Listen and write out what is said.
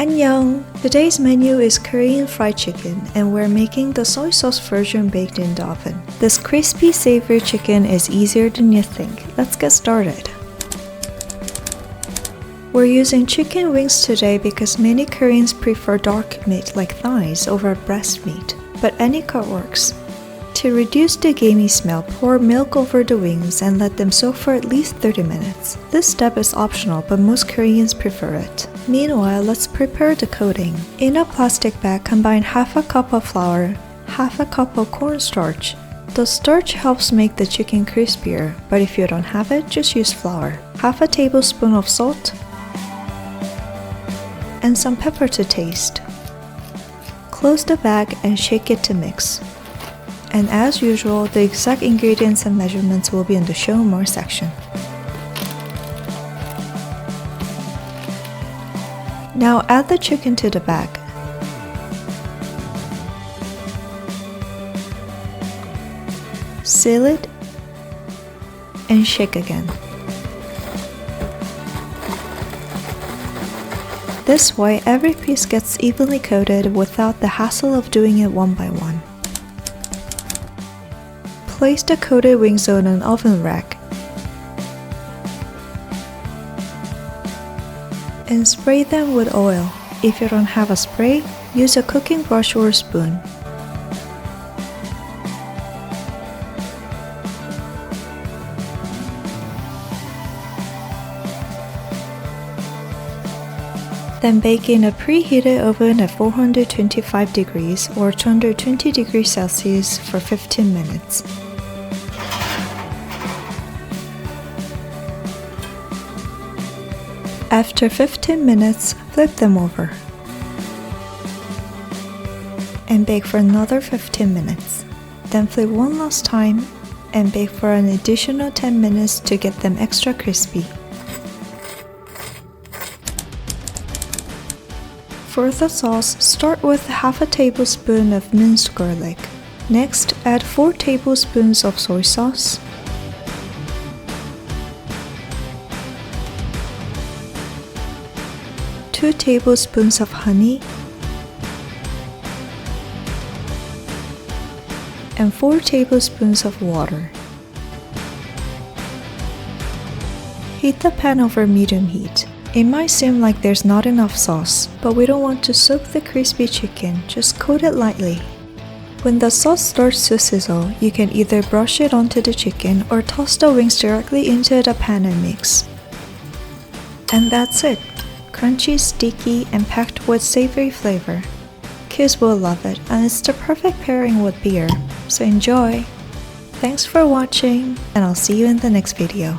Annyeong! Today's menu is Korean fried chicken, and we're making the soy sauce version baked in the oven. This crispy, savory chicken is easier than you think. Let's get started. We're using chicken wings today because many Koreans prefer dark meat like thighs over breast meat, but any cut works. To reduce the gamey smell, pour milk over the wings and let them soak for at least 30 minutes. This step is optional, but most Koreans prefer it. Meanwhile, let's prepare the coating. In a plastic bag, combine half a cup of flour, half a cup of cornstarch. The starch helps make the chicken crispier, but if you don't have it, just use flour. Half a tablespoon of salt, and some pepper to taste. Close the bag and shake it to mix. And as usual, the exact ingredients and measurements will be in the Show More section. Now add the chicken to the bag. Seal it and shake again. This way, every piece gets evenly coated without the hassle of doing it one by one. Place the coated wings on an oven rack and spray them with oil. If you don't have a spray, use a cooking brush or a spoon. Then bake in a preheated oven at 425 degrees or 220 degrees Celsius for 15 minutes. After 15 minutes, flip them over and bake for another 15 minutes. Then flip one last time and bake for an additional 10 minutes to get them extra crispy. For the sauce, start with half a tablespoon of minced garlic. Next, add 4 tablespoons of soy sauce, two tablespoons of honey, and 4 tablespoons of water. Heat the pan over medium heat. It might seem like there's not enough sauce, but we don't want to soak the crispy chicken, just coat it lightly. When the sauce starts to sizzle, you can either brush it onto the chicken or toss the wings directly into the pan and mix. And that's it! Crunchy, sticky, and packed with savory flavor. Kids will love it, and it's the perfect pairing with beer, so enjoy! Thanks for watching, and I'll see you in the next video.